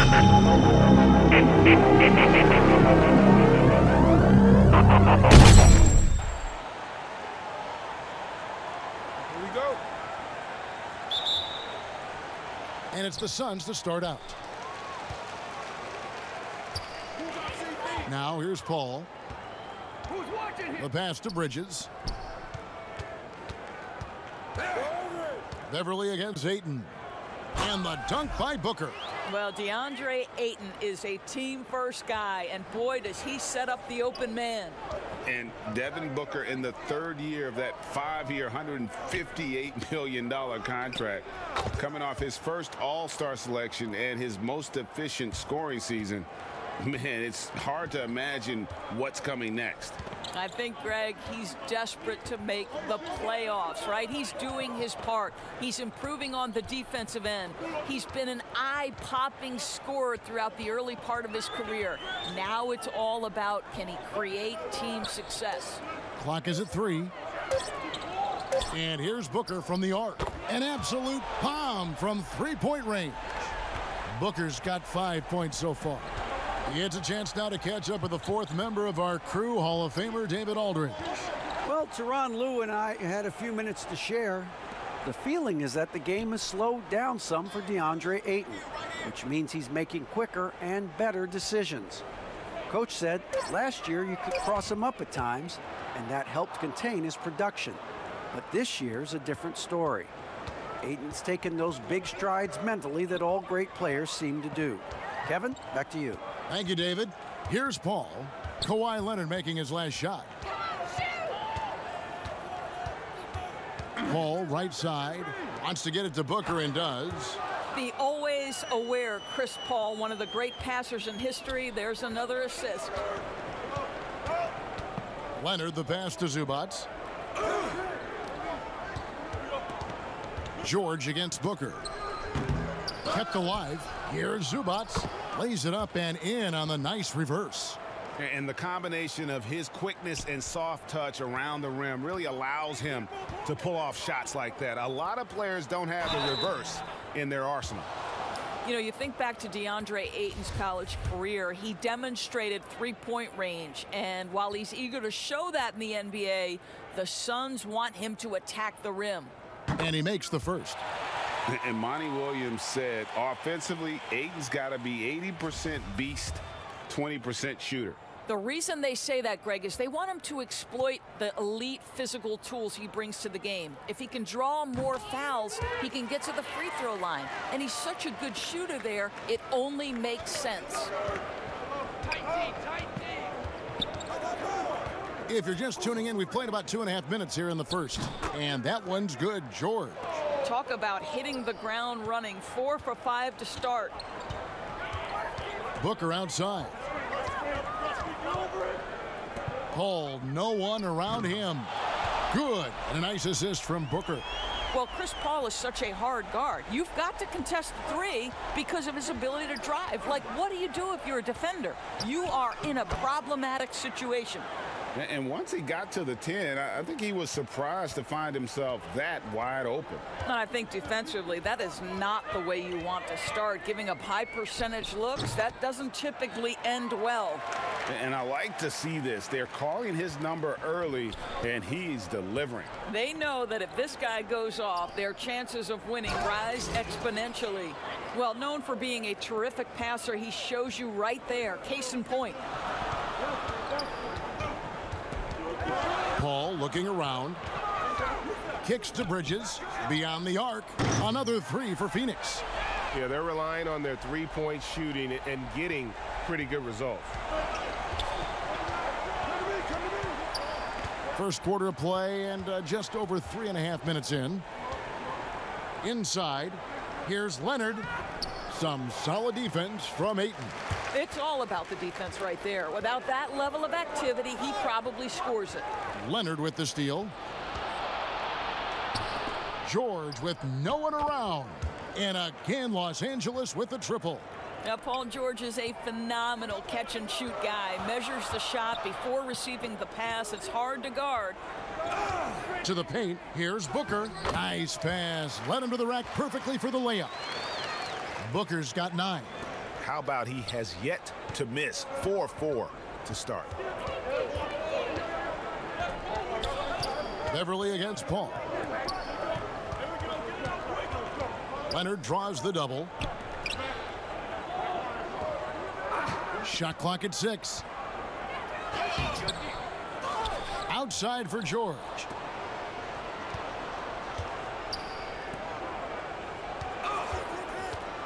we go. And it's the Suns to start out. Now here's Paul. The pass to Bridges. Beverly against Ayton. And the dunk by Booker. Well, DeAndre Ayton is a team-first guy, and boy, does he set up the open man. And Devin Booker in the third year of that 5-year, $158 million contract, coming off his first All-Star selection and his most efficient scoring season. Man, it's hard to imagine what's coming next. I think, Greg, he's desperate to make the playoffs, right? He's doing his part. He's improving on the defensive end. He's been an eye-popping scorer throughout the early part of his career. Now it's all about, can he create team success? Clock is at 3. And here's Booker from the arc. An absolute bomb from three-point range. Booker's got 5 points so far. He gets a chance now to catch up with the fourth member of our crew, Hall of Famer David Aldridge. Well, Tyronn Lue and I had a few minutes to share. The feeling is that the game has slowed down some for DeAndre Ayton, which means he's making quicker and better decisions. Coach said last year you could cross him up at times, and that helped contain his production. But this year's a different story. Ayton's taken those big strides mentally that all great players seem to do. Kevin, back to you. Thank you, David. Here's Paul. Kawhi Leonard making his last shot. Paul, right side, wants to get it to Booker and does. The always aware Chris Paul, one of the great passers in history. There's another assist. Leonard, the pass to Zubac. George against Booker. Kept alive. Here's Zubac. Lays it up and in on the nice reverse. And the combination of his quickness and soft touch around the rim really allows him to pull off shots like that. A lot of players don't have a reverse in their arsenal. You know, you think back to DeAndre Ayton's college career, he demonstrated three-point range. And while he's eager to show that in the NBA, the Suns want him to attack the rim. And he makes the first. And Monty Williams said, offensively, Ayton's got to be 80% beast, 20% shooter. The reason they say that, Greg, is they want him to exploit the elite physical tools he brings to the game. If he can draw more fouls, he can get to the free throw line. And he's such a good shooter there, it only makes sense. If you're just tuning in, we've played about 2.5 minutes here in the first. And that one's good, George. Talk about hitting the ground running. 4 for 5 to start. Booker outside. Paul, no one around him. Good. And a nice assist from Booker. Well, Chris Paul is such a hard guard. You've got to contest the three because of his ability to drive. Like, what do you do if you're a defender? You are in a problematic situation. And once he got to the 10, I think he was surprised to find himself that wide open. And I think defensively, that is not the way you want to start. Giving up high percentage looks, that doesn't typically end well. And I like to see this. They're calling his number early, and he's delivering. They know that if this guy goes off, their chances of winning rise exponentially. Well, known for being a terrific passer, he shows you right there. Case in point. Paul looking around. Kicks to Bridges. Beyond the arc. Another 3 for Phoenix. Yeah, they're relying on their three-point shooting and getting pretty good results. First quarter of play and just over 3.5 minutes in. Inside, here's Leonard. Some solid defense from Ayton. It's all about the defense right there. Without that level of activity, he probably scores it. Leonard with the steal. George with no one around. And again, Los Angeles with the triple. Now, Paul George is a phenomenal catch-and-shoot guy. Measures the shot before receiving the pass. It's hard to guard. To the paint, here's Booker. Nice pass. Led him to the rack perfectly for the layup. Booker's got 9. How about he has yet to miss? 4-4 to start. Beverly against Paul. Leonard draws the double. Shot clock at 6. Outside for George.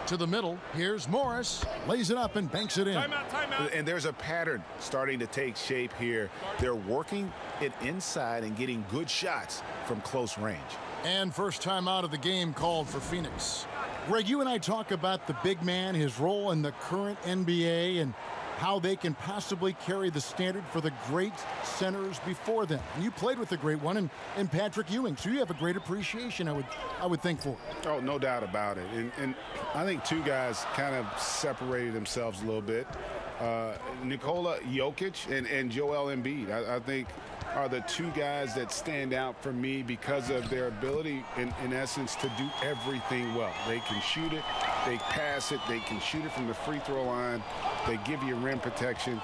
To the middle. Here's Morris. Lays it up and banks it in. Timeout. And there's a pattern starting to take shape here. They're working it inside and getting good shots from close range. And first time out of the game called for Phoenix. Greg, you and I talk about the big man, his role in the current NBA, and how they can possibly carry the standard for the great centers before them. And you played with the great one in Patrick Ewing, so you have a great appreciation, I would think, for it. Oh, no doubt about it. And I think two guys kind of separated themselves a little bit. Nikola Jokic and Joel Embiid, I think, are the two guys that stand out for me because of their ability, in essence, to do everything well. They can shoot it, they pass it, they can shoot it from the free throw line, they give you rim protection.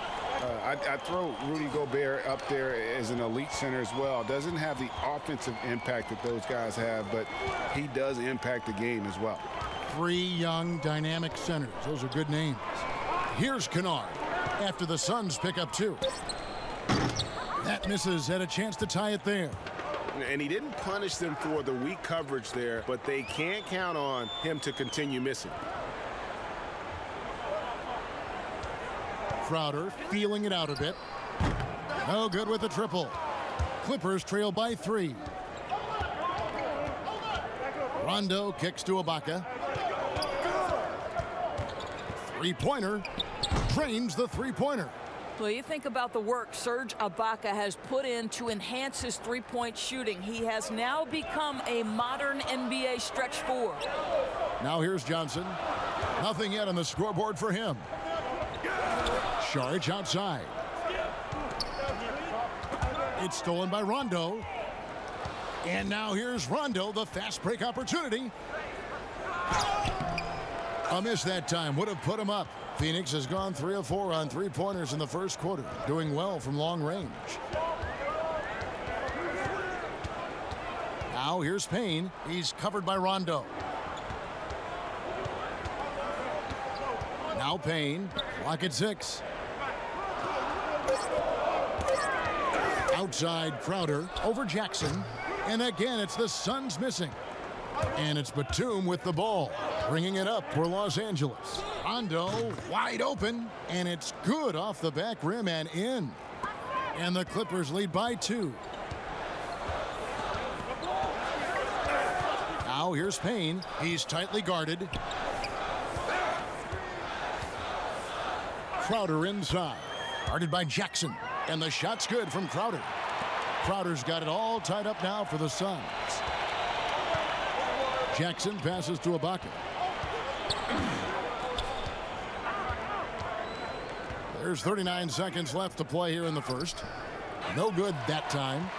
I throw Rudy Gobert up there as an elite center as well. Doesn't have the offensive impact that those guys have, but he does impact the game as well. 3 young, dynamic centers. Those are good names. Here's Kennard after the Suns pick up 2. That misses. Had a chance to tie it there. And he didn't punish them for the weak coverage there, but they can't count on him to continue missing. Crowder feeling it out a bit. No good with the triple. Clippers trail by 3. Rondo kicks to Ibaka. Three-pointer. Drains the three-pointer. Well, you think about the work Serge Ibaka has put in to enhance his three-point shooting. He has now become a modern NBA stretch 4. Now here's Johnson. Nothing yet on the scoreboard for him. Saric outside. It's stolen by Rondo. And now here's Rondo, the fast break opportunity. A miss that time would have put him up. Phoenix has gone 3 of 4 on three-pointers in the first quarter, doing well from long range. Now here's Payne. He's covered by Rondo. Now Payne, clock at 6. Outside Crowder over Jackson. And again, it's the Suns missing. And it's Batum with the ball, bringing it up for Los Angeles. Rondo wide open, and it's good off the back rim and in. And the Clippers lead by 2. Now here's Payne. He's tightly guarded. Crowder inside, guarded by Jackson. And the shot's good from Crowder. Crowder's got it all tied up now for the Suns. Jackson passes to Ibaka. There's 39 seconds left to play here in the first. No good that time.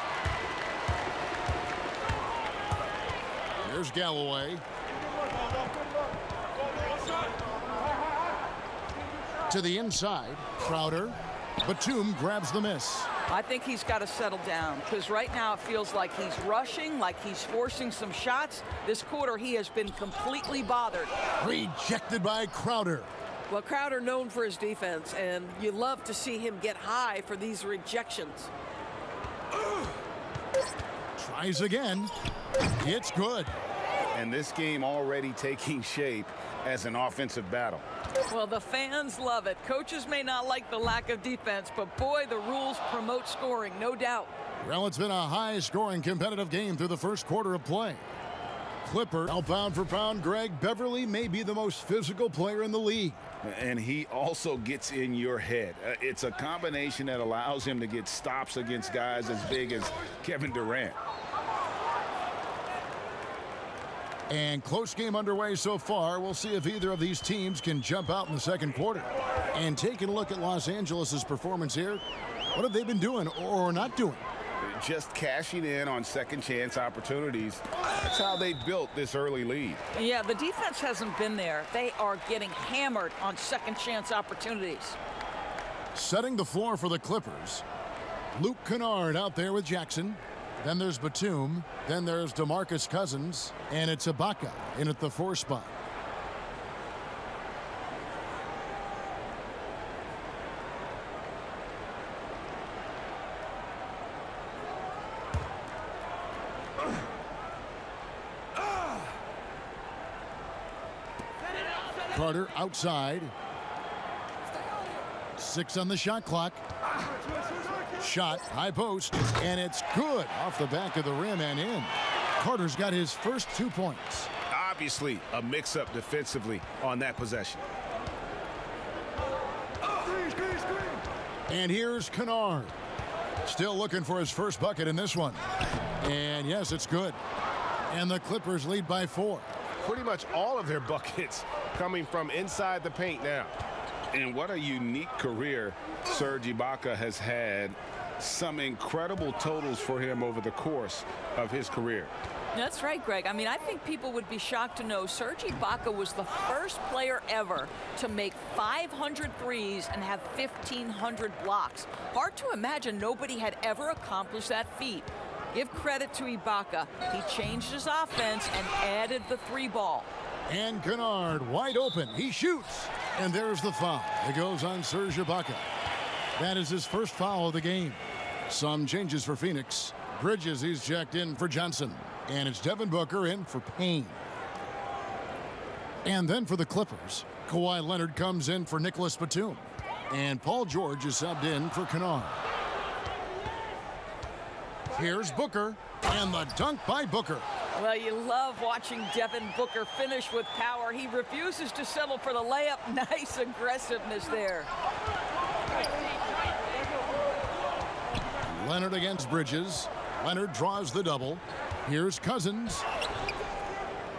Here's Galloway. To the inside. Crowder. Batum grabs the miss. I think he's got to settle down because right now it feels like he's rushing, like he's forcing some shots. This quarter he has been completely bothered. Rejected by Crowder. Well, Crowder known for his defense, and you love to see him get high for these rejections. Tries again. It's good. And this game already taking shape as an offensive battle. Well, the fans love it. Coaches may not like the lack of defense, but boy, the rules promote scoring, no doubt. Well, it's been a high-scoring competitive game through the first quarter of play. Clipper, now pound for pound, Greg, Beverly may be the most physical player in the league. And he also gets in your head. It's a combination that allows him to get stops against guys as big as Kevin Durant. And close game underway so far. We'll see if either of these teams can jump out in the second quarter. And taking a look at Los Angeles' performance here, what have they been doing or not doing? Just cashing in on second chance opportunities. That's how they built this early lead. Yeah, the defense hasn't been there. They are getting hammered on second chance opportunities. Setting the floor for the Clippers. Luke Kennard out there with Jackson. Then there's Batum. Then there's DeMarcus Cousins. And it's Ibaka in at the 4 spot. Carter outside. 6 on the shot clock. Shot, high post, and it's good off the back of the rim and in. Carter's got his first 2 points. Obviously, a mix-up defensively on that possession. And here's Kennard. Still looking for his first bucket in this one. And yes, it's good. And the Clippers lead by 4. Pretty much all of their buckets coming from inside the paint now. And what a unique career Serge Ibaka has had. Some incredible totals for him over the course of his career. That's right, Greg. I mean, I think people would be shocked to know Serge Ibaka was the first player ever to make 500 threes and have 1,500 blocks. Hard to imagine nobody had ever accomplished that feat. Give credit to Ibaka. He changed his offense and added the 3 ball. And Kennard wide open. He shoots. And there's the foul. It goes on Serge Ibaka. That is his first foul of the game. Some changes for Phoenix. Bridges, he's checked in for Johnson. And it's Devin Booker in for Payne. And then for the Clippers, Kawhi Leonard comes in for Nicholas Batum. And Paul George is subbed in for Kennard. Here's Booker. And the dunk by Booker. Well, you love watching Devin Booker finish with power. He refuses to settle for the layup. Nice aggressiveness there. Leonard against Bridges. Leonard draws the double. Here's Cousins.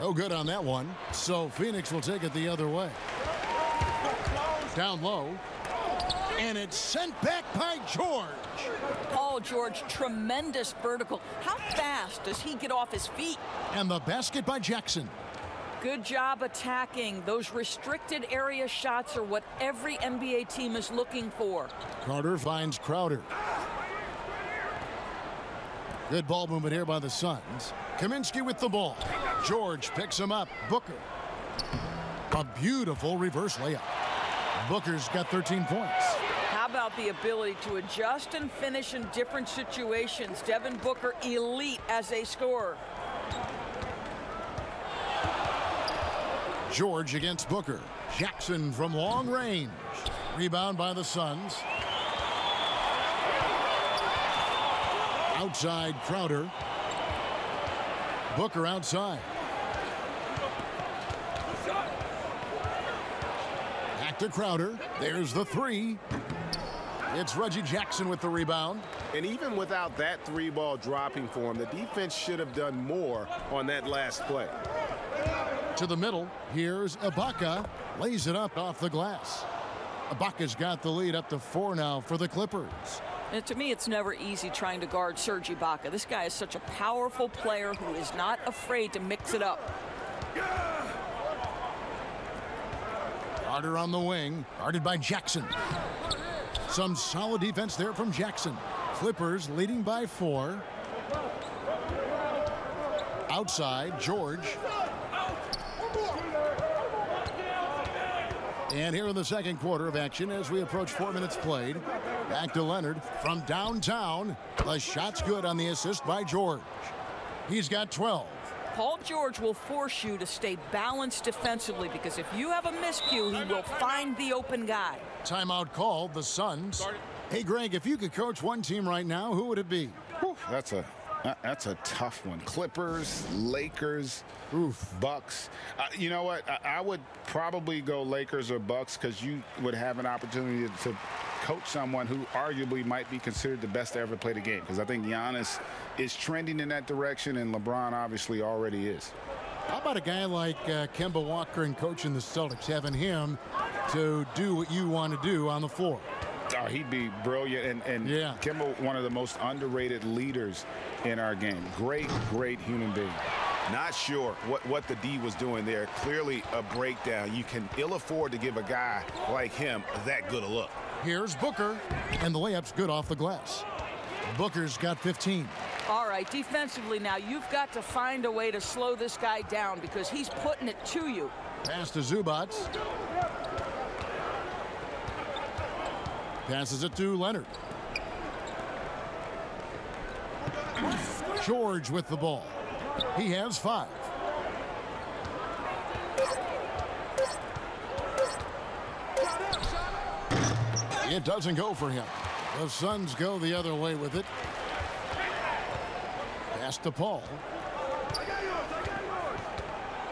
No good on that one. So Phoenix will take it the other way. Down low. And it's sent back by George. Paul George, tremendous vertical. How fast does he get off his feet? And the basket by Jackson. Good job attacking. Those restricted area shots are what every NBA team is looking for. Carter finds Crowder. Good ball movement here by the Suns. Kaminsky with the ball. George picks him up. Booker. A beautiful reverse layup. Booker's got 13 points. How about the ability to adjust and finish in different situations? Devin Booker, elite as a scorer. George against Booker. Jackson from long range. Rebound by the Suns. Outside Crowder. Booker outside. Back to Crowder. There's the 3. It's Reggie Jackson with the rebound. And even without that 3-ball dropping for him, the defense should have done more on that last play. To the middle. Here's Ibaka. Lays it up off the glass. Ibaka's got the lead up to 4 now for the Clippers. And to me, it's never easy trying to guard Serge Ibaka. This guy is such a powerful player who is not afraid to mix it up. Carter on the wing, guarded by Jackson. Some solid defense there from Jackson. Clippers leading by 4. Outside, George. And here in the second quarter of action as we approach 4 minutes played. Back to Leonard from downtown. The shot's good on the assist by George. He's got 12. Paul George will force you to stay balanced defensively because if you have a miscue, he will find the open guy. Timeout called, the Suns. Hey, Greg, if you could coach one team right now, who would it be? Whew, that's a tough one. Clippers, Lakers, Bucks. You know what? I would probably go Lakers or Bucks because you would have an opportunity to coach someone who arguably might be considered the best to ever play the game, because I think Giannis is trending in that direction, and LeBron obviously already is. How about a guy like Kemba Walker and coaching the Celtics, having him to do what you want to do on the floor? he'd be brilliant. And Yeah. Kimball, one of the most underrated leaders in our game. Great, great human being. Not sure what the D was doing there. Clearly a breakdown. You can ill afford to give a guy like him that good a look. Here's Booker, and the layup's good off the glass. Booker's got 15. All right, defensively now, you've got to find a way to slow this guy down because he's putting it to you. Pass to Zubac. Passes it to Leonard. George with the ball. He has 5. It doesn't go for him. The Suns go the other way with it. Pass to Paul.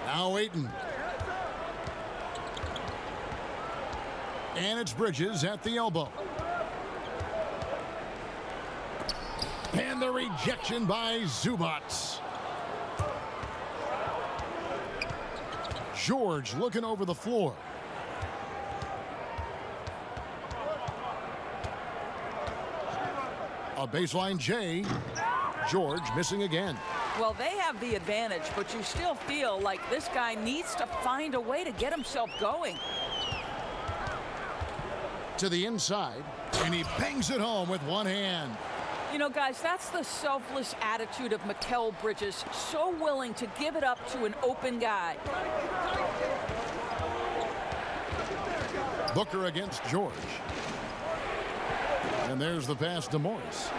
Now Ayton. And it's Bridges at the elbow. And the rejection by Zubac. George looking over the floor. A baseline J. George missing again. Well, they have the advantage, but you still feel like this guy needs to find a way to get himself going. To the inside, and he bangs it home with one hand. You know, guys, that's the selfless attitude of Mikal Bridges, so willing to give it up to an open guy. Booker against George. And there's the pass to Morris.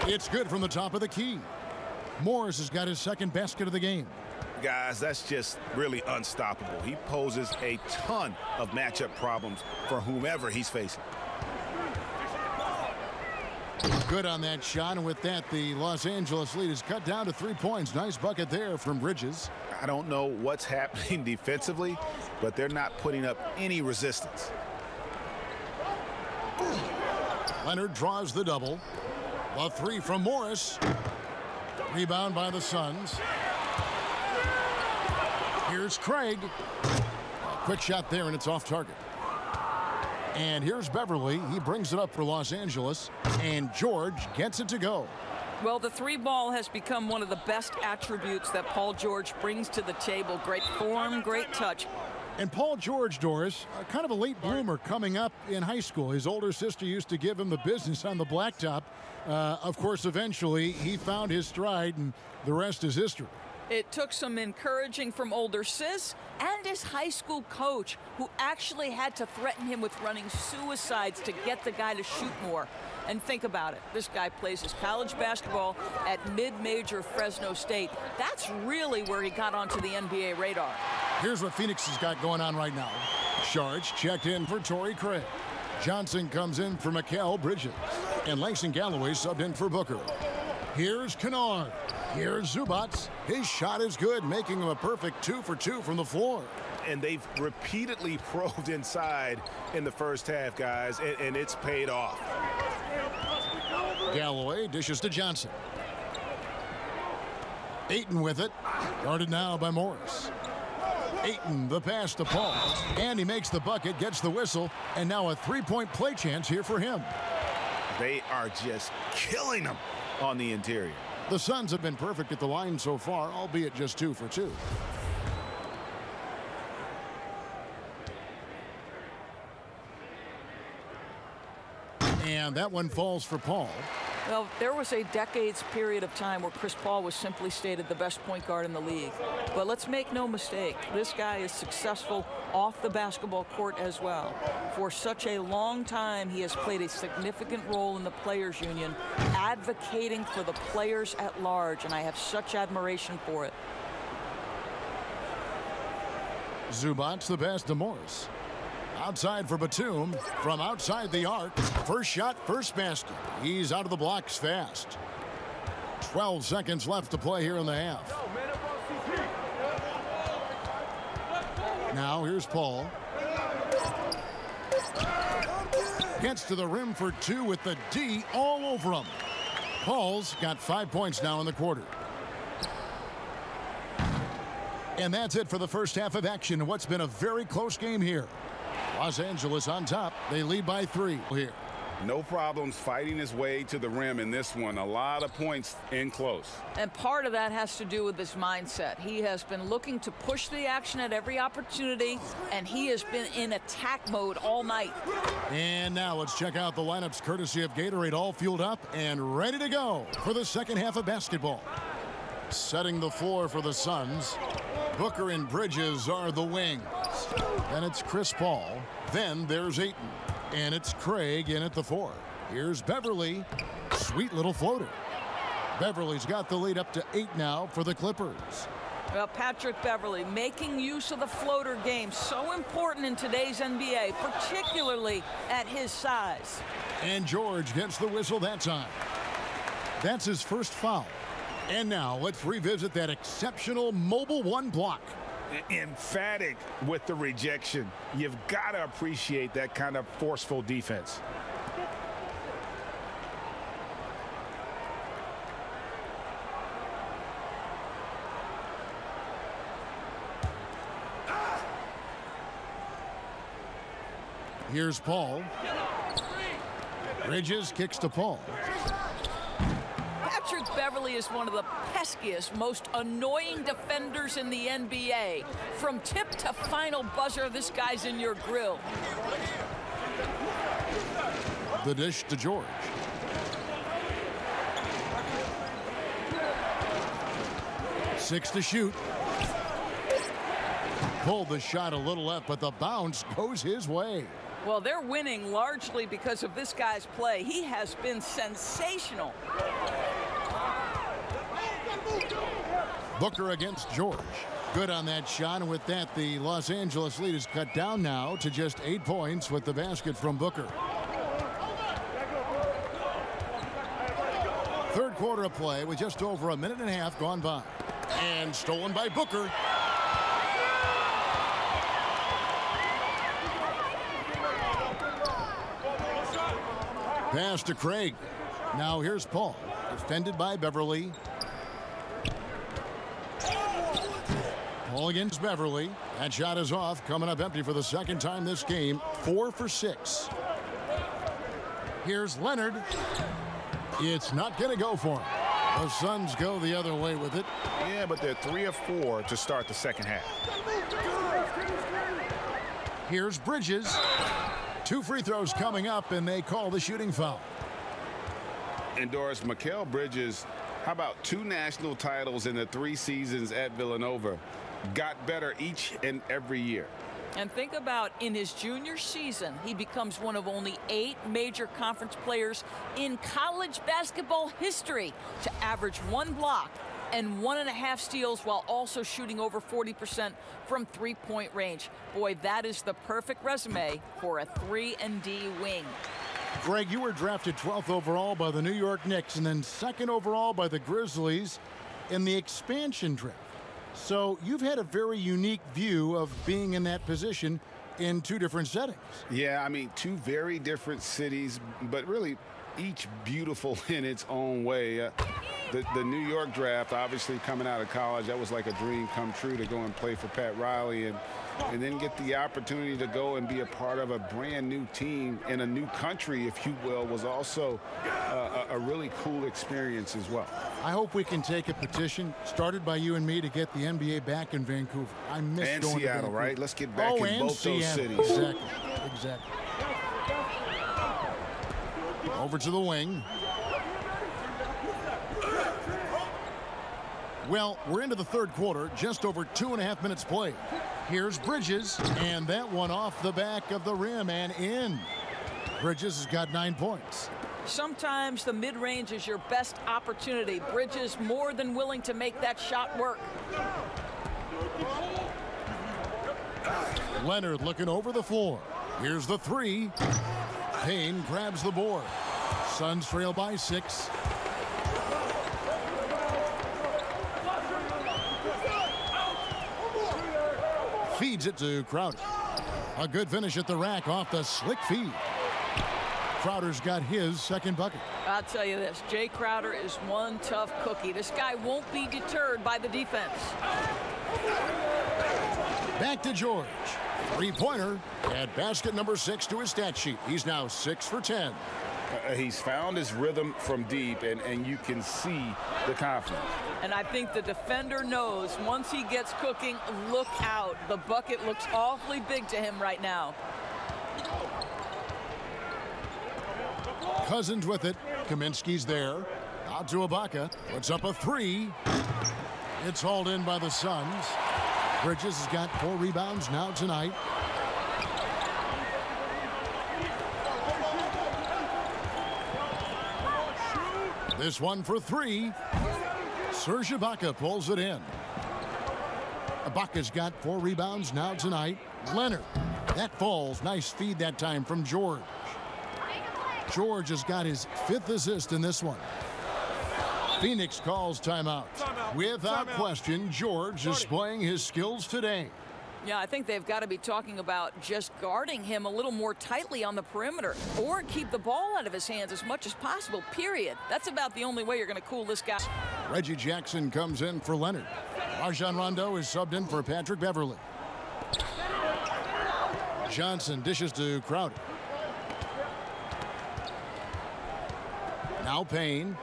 It's good from the top of the key. Morris has got his second basket of the game. Guys, that's just really unstoppable. He poses a ton of matchup problems for whomever he's facing. Good on that shot, and with that, the Los Angeles lead is cut down to 3 points. Nice bucket there from Bridges. I don't know what's happening defensively, but they're not putting up any resistance. Leonard draws the double. The 3 from Morris. Rebound by the Suns. Here's Craig. A quick shot there, and it's off target. And here's Beverly. He brings it up for Los Angeles, and George gets it to go. Well, the 3 ball has become one of the best attributes that Paul George brings to the table. Great form, great touch. And Paul George, Doris, kind of a late bloomer coming up in high school. His older sister used to give him the business on the blacktop. Of course, eventually, he found his stride, and the rest is history. It took some encouraging from older sis and his high school coach, who actually had to threaten him with running suicides to get the guy to shoot more. And think about it. This guy plays his college basketball at mid-major Fresno State. That's really where he got onto the NBA radar. Here's what Phoenix has got going on right now. Sharge checked in for Torrey Craig. Johnson comes in for Mikal Bridges. And Langston Galloway subbed in for Booker. Here's Kennard. Here's Zubac. His shot is good, making him a perfect 2 for 2 from the floor. And they've repeatedly probed inside in the first half, guys, and it's paid off. Galloway dishes to Johnson. Ayton with it. Guarded now by Morris. Ayton, the pass to Paul. And he makes the bucket, gets the whistle, and now a 3-point play chance here for him. They are just killing them on the interior. The Suns have been perfect at the line so far, albeit just 2 for 2. And that one falls for Paul. Well, there was a decades period of time where Chris Paul was simply stated the best point guard in the league. But let's make no mistake, this guy is successful off the basketball court as well. For such a long time, he has played a significant role in the Players Union, advocating for the players at large, and I have such admiration for it. Zubac the pass to Morris. Outside for Batum from outside the arc. First shot, first basket. He's out of the blocks fast. 12 seconds left to play here in the half. Now here's Paul. Gets to the rim for 2 with the D all over him. Paul's got 5 points now in the quarter. And that's it for the first half of action. What's been a very close game here. Los Angeles on top. They lead by 3 here. No problems fighting his way to the rim in this one. A lot of points in close. And part of that has to do with his mindset. He has been looking to push the action at every opportunity, and he has been in attack mode all night. And now let's check out the lineups courtesy of Gatorade, all fueled up and ready to go for the second half of basketball. Setting the floor for the Suns, Booker and Bridges are the wings. Then it's Chris Paul. Then there's Ayton. And it's Craig in at the 4. Here's Beverly. Sweet little floater. Beverly's got the lead up to 8 now for the Clippers. Well, Patrick Beverly making use of the floater game. So important in today's NBA, particularly at his size. And George gets the whistle that time. That's his first foul. And now let's revisit that exceptional mobile 1 block. Emphatic with the rejection. You've got to appreciate that kind of forceful defense. Here's Paul. Bridges kicks to Paul. Patrick Beverly is one of the peskiest, most annoying defenders in the NBA. From tip to final buzzer, this guy's in your grill. The dish to George. Six to shoot. Pulled the shot a little left, but the bounce goes his way. Well, they're winning largely because of this guy's play. He has been sensational. Booker against George. Good on that shot, and with that, the Los Angeles lead is cut down now to just 8 points with the basket from Booker. Third quarter of play with just over a minute and a half gone by. And stolen by Booker. Pass to Craig. Now here's Paul. Defended by Beverly. Paul against Beverly. That shot is off. Coming up empty for the second time this game. 4 for 6. Here's Leonard. It's not going to go for him. The Suns go the other way with it. Yeah, but they're 3 of 4 to start the second half. Here's Bridges. 2 free throws coming up, and they call the shooting foul. And Doris, Mikal Bridges, how about 2 national titles in the 3 seasons at Villanova? Got better each and every year. And think about in his junior season, he becomes one of only 8 major conference players in college basketball history to average 1 block and 1.5 steals while also shooting over 40% from 3-point range. Boy, that is the perfect resume for a 3-and-D wing. Greg, you were drafted 12th overall by the New York Knicks and then 2nd overall by the Grizzlies in the expansion draft. So you've had a very unique view of being in that position in 2 different settings. Yeah, I mean, 2 very different cities, but really each beautiful in its own way. The New York draft, obviously coming out of college, that was like a dream come true to go and play for Pat Riley and then get the opportunity to go and be a part of a brand new team in a new country, if you will, was also a really cool experience as well. I hope we can take a petition started by you and me to get the NBA back in Vancouver. I miss And going Seattle, to Vancouver. right? Let's get back in both those cities. Exactly. Over to the wing. Well, we're into the third quarter, just over 2.5 minutes played. Here's Bridges, and that one off the back of the rim and in. Bridges has got 9 points. Sometimes the mid-range is your best opportunity. Bridges more than willing to make that shot work. Leonard looking over the floor. Here's the 3. Payne grabs the board. Suns trail by 6. Feeds it to Crowder. A good finish at the rack off the slick feed. Crowder's got his second bucket. I'll tell you this, Jay Crowder is one tough cookie. This guy won't be deterred by the defense. Back to George. Three-pointer. Add basket number 6 to his stat sheet. He's now 6 for 10. He's found his rhythm from deep, and you can see the confidence. And I think the defender knows once he gets cooking, look out. The bucket looks awfully big to him right now. Cousins with it. Kaminsky's there. Out to Ibaka. Puts up a 3. It's hauled in by the Suns. Bridges has got 4 rebounds now tonight. This one for 3. Serge Ibaka pulls it in. Ibaka's got 4 rebounds now tonight. Leonard. That falls. Nice feed that time from George. George has got his 5th assist in this one. Phoenix calls timeout. Without question, George displaying his skills today. Yeah, I think they've got to be talking about just guarding him a little more tightly on the perimeter or keep the ball out of his hands as much as possible, period. That's about the only way you're going to cool this guy. Reggie Jackson comes in for Leonard. Rajon Rondo is subbed in for Patrick Beverly. Johnson dishes to Crowder. Now Payne.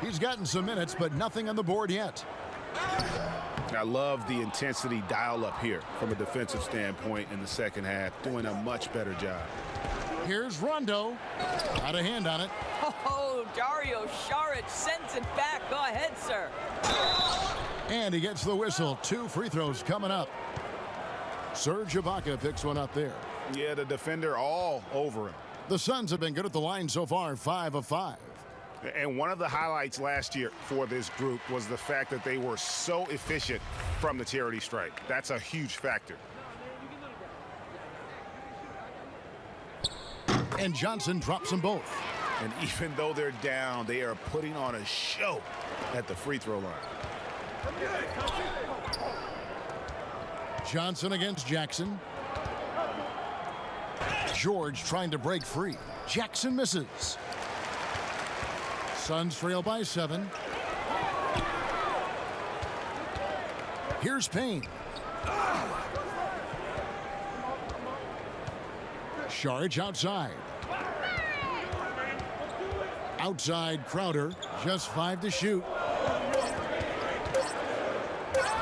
He's gotten some minutes, but nothing on the board yet. I love the intensity dial up here from a defensive standpoint in the second half, doing a much better job. Here's Rondo. Got a hand on it. Oh, Dario Saric sends it back. Go ahead, sir. And he gets the whistle. 2 free throws coming up. Serge Ibaka picks one up there. Yeah, the defender all over him. The Suns have been good at the line so far, 5 of 5. And one of the highlights last year for this group was the fact that they were so efficient from the charity stripe. That's a huge factor. And Johnson drops them both. And even though they're down, they are putting on a show at the free throw line. Johnson against Jackson. George trying to break free. Jackson misses. Suns trail by 7. Here's Payne. Saric outside. Outside Crowder. Just 5 to shoot.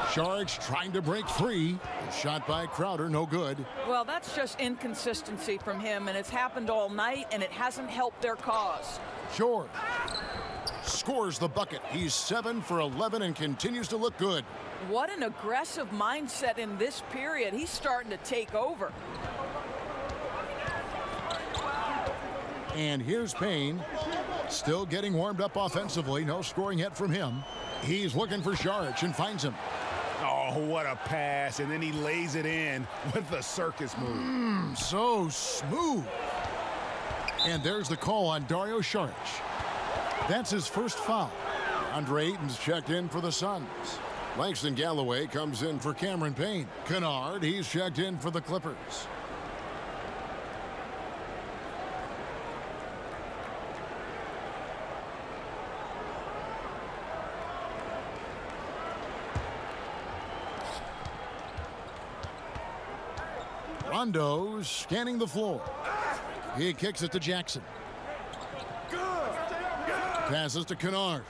Saric trying to break free. Shot by Crowder, no good. Well, that's just inconsistency from him, and it's happened all night, and it hasn't helped their cause. George scores the bucket. He's 7 for 11 and continues to look good. What an aggressive mindset in this period. He's starting to take over. And here's Payne. Still getting warmed up offensively. No scoring yet from him. He's looking for Saric and finds him. Oh, what a pass. And then he lays it in with the circus move. So smooth. And there's the call on Dario Saric. That's his first foul. Andre Ayton's checked in for the Suns. Langston Galloway comes in for Cameron Payne. Kennard, he's checked in for the Clippers. Rondo's scanning the floor. He kicks it to Jackson. Passes to Kennard.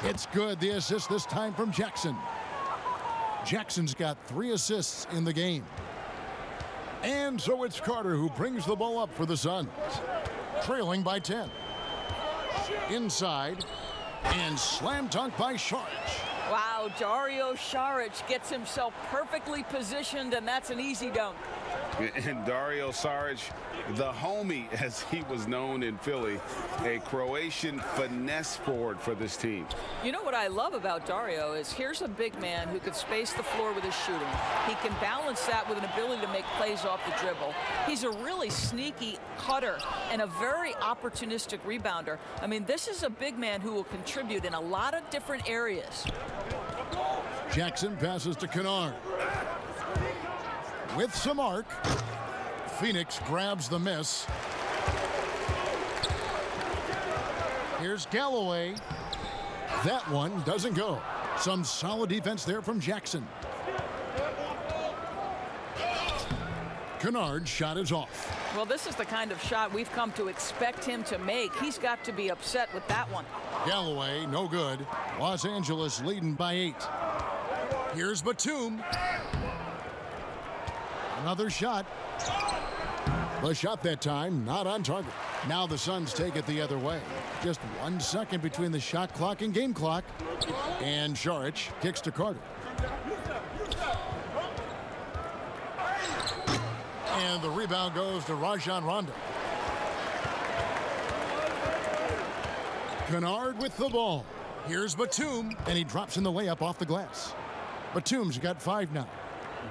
It's good. The assist this time from Jackson. Jackson's got 3 assists in the game. And so it's Carter who brings the ball up for the Suns. Trailing by 10. Inside. And slam dunk by Saric. Wow, Dario Saric gets himself perfectly positioned, and that's an easy dunk. And Dario Saric, the homie, as he was known in Philly, a Croatian finesse forward for this team. You know what I love about Dario is here's a big man who can space the floor with his shooting. He can balance that with an ability to make plays off the dribble. He's a really sneaky cutter and a very opportunistic rebounder. I mean, this is a big man who will contribute in a lot of different areas. Jackson passes to Kennard. With some arc, Phoenix grabs the miss. Here's Galloway. That one doesn't go. Some solid defense there from Jackson. Kennard's shot is off. Well, this is the kind of shot we've come to expect him to make. He's got to be upset with that one. Galloway, no good. Los Angeles leading by 8. Here's Batum. Another shot. The shot that time, not on target. Now the Suns take it the other way. Just 1 second between the shot clock and game clock. And Saric kicks to Carter. And the rebound goes to Rajon Rondo. Kennard with the ball. Here's Batum, and he drops in the layup off the glass. Batum's got 5 now.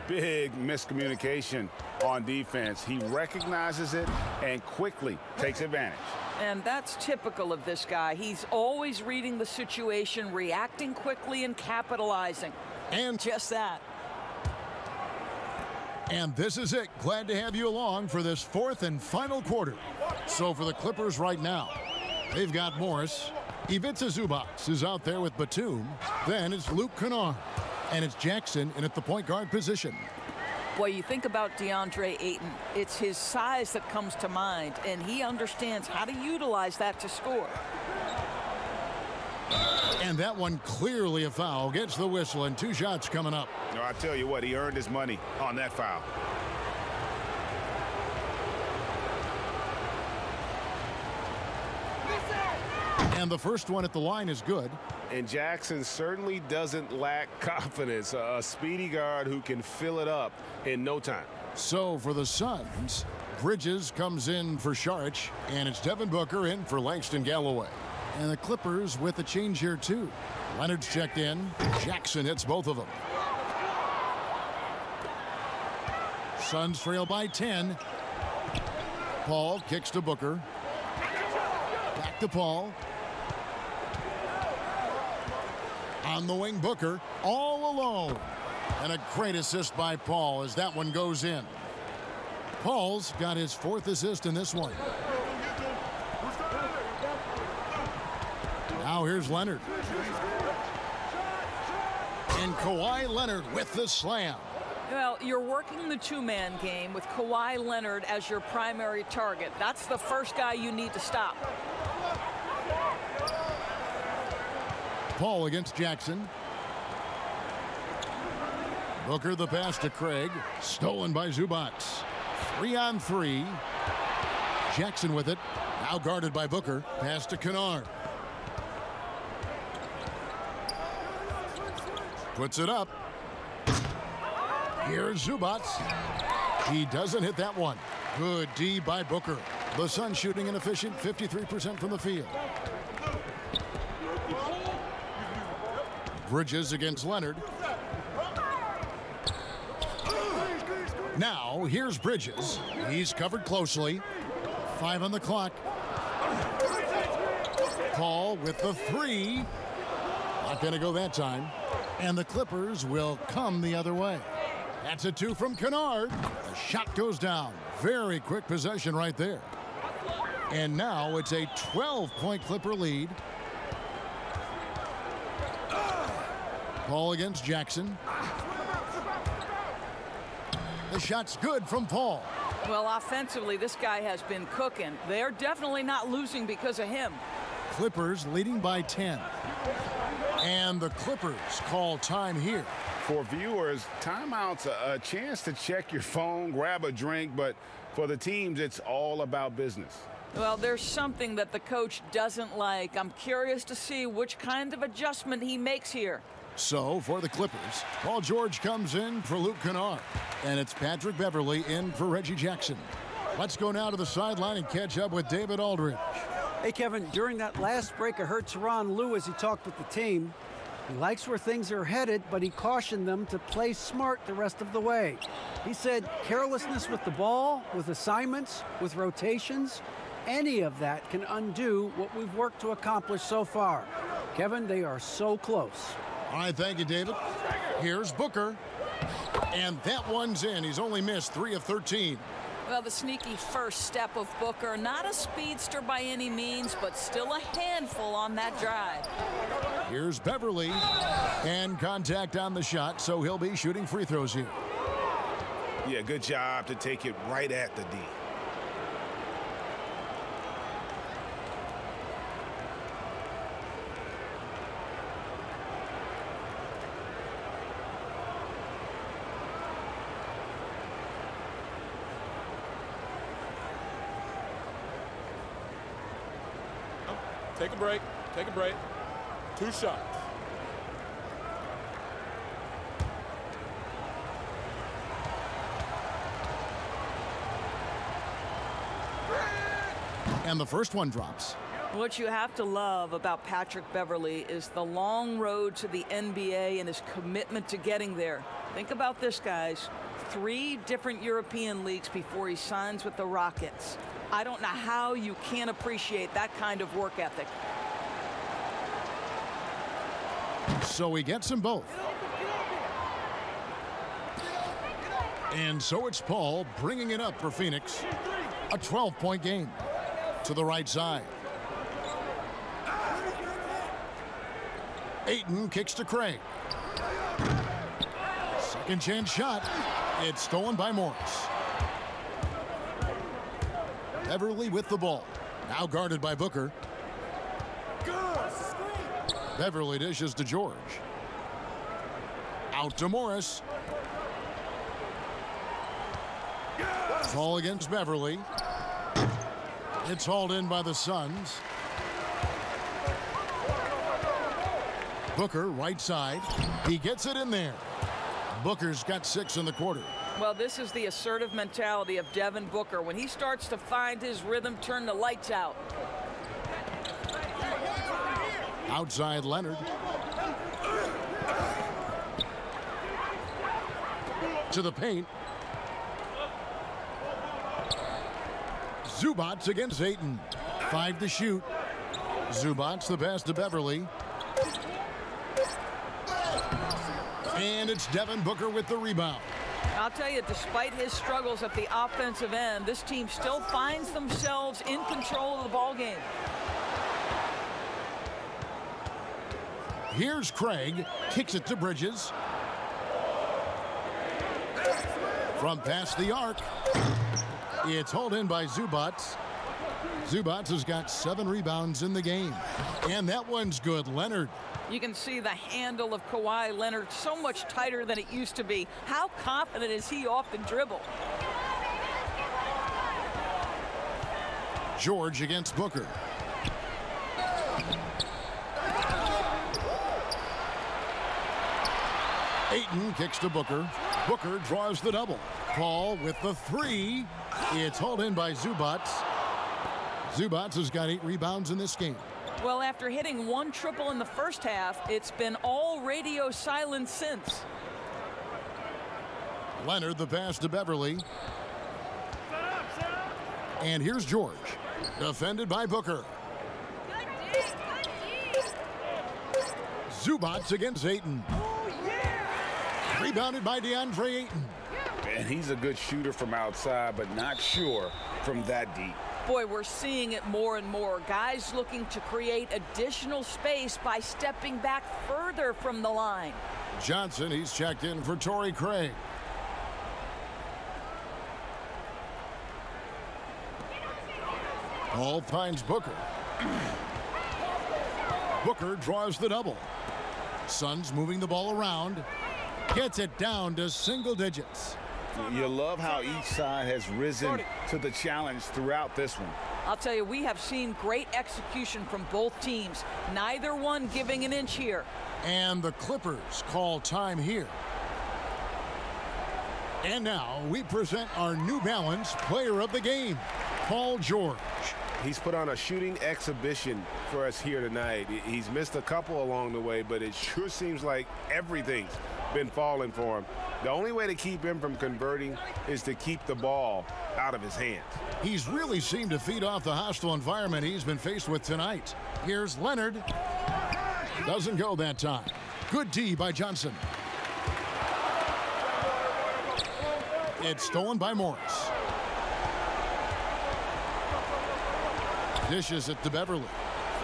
Big miscommunication on defense. He recognizes it and quickly takes advantage. And that's typical of this guy. He's always reading the situation, reacting quickly, and capitalizing. And Just that. And this is it. Glad to have you along for this 4th and final quarter. So for the Clippers right now, they've got Morris. Ivica Zubac is out there with Batum. Then it's Luke Kennard. And it's Jackson in at the point guard position. Boy, you think about DeAndre Ayton. It's his size that comes to mind, and he understands how to utilize that to score. And that one clearly a foul. Gets the whistle, and 2 shots coming up. No, I tell you what, he earned his money on that foul. And the first one at the line is good. And Jackson certainly doesn't lack confidence. A speedy guard who can fill it up in no time. So for the Suns, Bridges comes in for Saric, and it's Devin Booker in for Langston Galloway. And the Clippers with a change here too. Leonard's checked in. Jackson hits both of them. Suns trail by 10. Paul kicks to Booker. Back to Paul. On the wing, Booker all alone. And a great assist by Paul as that one goes in. Paul's got his 4th assist in this one. Now here's Leonard. And Kawhi Leonard with the slam. Well, you're working the 2-man game with Kawhi Leonard as your primary target. That's the first guy you need to stop. Paul against Jackson. Booker the pass to Craig. Stolen by Zubac. 3-on-3. Jackson with it. Now guarded by Booker. Pass to Kennard. Puts it up. Here's Zubac. He doesn't hit that one. Good D by Booker. The Suns shooting an efficient 53% from the field. Bridges against Leonard. Now, here's Bridges. He's covered closely. 5 on the clock. Paul with the 3. Not going to go that time. And the Clippers will come the other way. That's a 2 from Kennard. The shot goes down. Very quick possession right there. And now it's a 12-point Clipper lead. Paul against Jackson. The shot's good from Paul. Well, offensively, this guy has been cooking. They're definitely not losing because of him. Clippers leading by 10. And the Clippers call time here. For viewers, timeout's a chance to check your phone, grab a drink, but for the teams, it's all about business. Well, there's something that the coach doesn't like. I'm curious to see which kind of adjustment he makes here. So, for the Clippers, Paul George comes in for Luke Kennard. And it's Patrick Beverley in for Reggie Jackson. Let's go now to the sideline and catch up with David Aldridge. Hey, Kevin, during that last break, I heard Tyronn Lue as he talked with the team. He likes where things are headed, but he cautioned them to play smart the rest of the way. He said carelessness with the ball, with assignments, with rotations, any of that can undo what we've worked to accomplish so far. Kevin, they are so close. All right, thank you, David. Here's Booker. And that one's in. He's only missed 3 of 13. Well, the sneaky first step of Booker, not a speedster by any means, but still a handful on that drive. Here's Beverly, and contact on the shot, so he'll be shooting free throws here. Yeah, good job to take it right at the D. Take a break. Take a break. 2 shots. And the first one drops. What you have to love about Patrick Beverly is the long road to the NBA and his commitment to getting there. Think about this, guys. 3 different European leagues before he signs with the Rockets. I don't know how you can't appreciate that kind of work ethic. So he gets them both. And so it's Paul bringing it up for Phoenix. A 12-point game. To the right side. Ayton kicks to Craig. Second chance shot. It's stolen by Morris. Beverly with the ball. Now guarded by Booker. Beverly dishes to George. Out to Morris. Ball against Beverly. It's hauled in by the Suns. Booker, right side. He gets it in there. Booker's got 6 in the quarter. Well, this is the assertive mentality of Devin Booker. When he starts to find his rhythm, turn the lights out. Outside Leonard. To the paint. Zubats against Ayton. 5 to shoot. Zubats the pass to Beverly. And it's Devin Booker with the rebound. I'll tell you, despite his struggles at the offensive end, this team still finds themselves in control of the ball game. Here's Craig. Kicks it to Bridges. From past the arc. It's hauled in by Zubats. Zubats has got 7 rebounds in the game. And that one's good. Leonard. You can see the handle of Kawhi Leonard so much tighter than it used to be. How confident is he off the dribble? George against Booker. Ayton kicks to Booker. Booker draws the double. Paul with the 3. It's hauled in by Zubats. Zubats has got 8 rebounds in this game. Well, after hitting 1 triple in the first half, it's been all radio silence since. Leonard the pass to Beverly. And here's George. Defended by Booker. Zubats against Ayton. Rebounded by DeAndre Ayton. And he's a good shooter from outside, but not sure from that deep. Boy, we're seeing it more and more. Guys looking to create additional space by stepping back further from the line. Johnson, he's checked in for Torrey Craig. Paul finds Booker. Booker draws the double. Suns moving the ball around. Gets it down to single digits. You love how each side has risen to the challenge throughout this one. I'll tell you, we have seen great execution from both teams. Neither one giving an inch here. And the Clippers call time here. And now we present our New Balance player of the game, Paul George. He's put on a shooting exhibition for us here tonight. He's missed a couple along the way, but it sure seems like everything's been falling for him. The only way to keep him from converting is to keep the ball out of his hands. He's really seemed to feed off the hostile environment he's been faced with tonight. Here's Leonard. Doesn't go that time. Good D by Johnson. It's stolen by Morris. Dishes it to Beverly.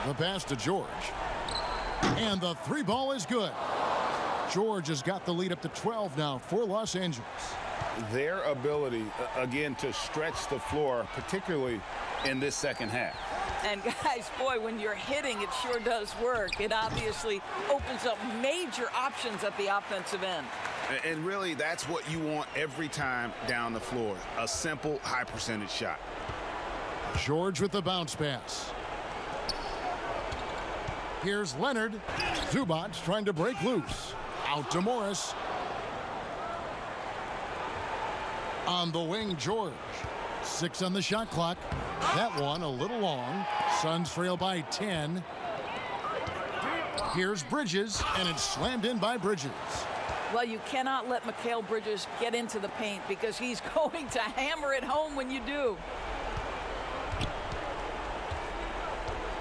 The pass to George. And the three ball is good. George has got the lead up to 12 now for Los Angeles. Their ability, again, to stretch the floor, particularly in this second half. And guys, boy, when you're hitting, it sure does work. It obviously opens up major options at the offensive end. And really, that's what you want every time down the floor. A simple, high percentage shot. George with the bounce pass. Here's Leonard. Zubac trying to break loose. Out to Morris. On the wing, George. 6 on the shot clock. That one a little long. Suns trail by 10. Here's Bridges, and it's slammed in by Bridges. Well, you cannot let Mikal Bridges get into the paint because he's going to hammer it home when you do.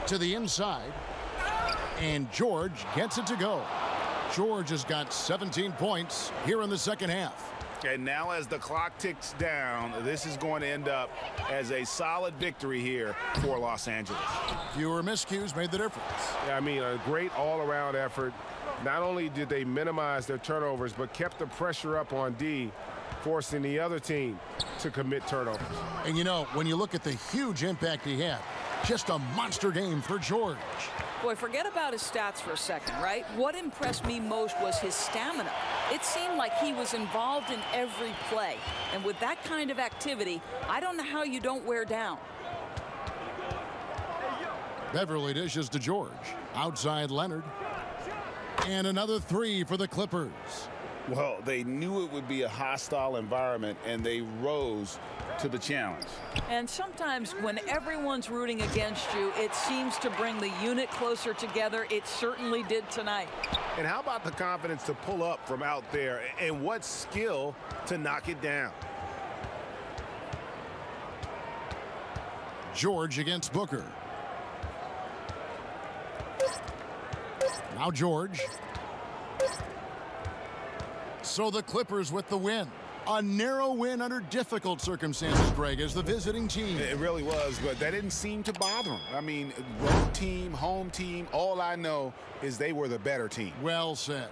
To the inside. And George gets it to go. George has got 17 points here in the second half. And now as the clock ticks down, this is going to end up as a solid victory here for Los Angeles. Fewer miscues made the difference. Yeah, I mean, a great all-around effort. Not only did they minimize their turnovers, but kept the pressure up on D, forcing the other team to commit turnovers. And you know, when you look at the huge impact he had, just a monster game for George. Boy, forget about his stats for a second, right? What impressed me most was his stamina. It seemed like he was involved in every play. And with that kind of activity, I don't know how you don't wear down. Beverly dishes to George. Outside Leonard. And another three for the Clippers. Well, they knew it would be a hostile environment, and they rose to the challenge. And sometimes when everyone's rooting against you, it seems to bring the unit closer together. It certainly did tonight. And how about the confidence to pull up from out there, and what skill to knock it down? George against Booker. Now George. So the Clippers with the win. A narrow win under difficult circumstances, Greg, as the visiting team. It really was, but that didn't seem to bother them. I mean, road team, home team, all I know is they were the better team. Well said.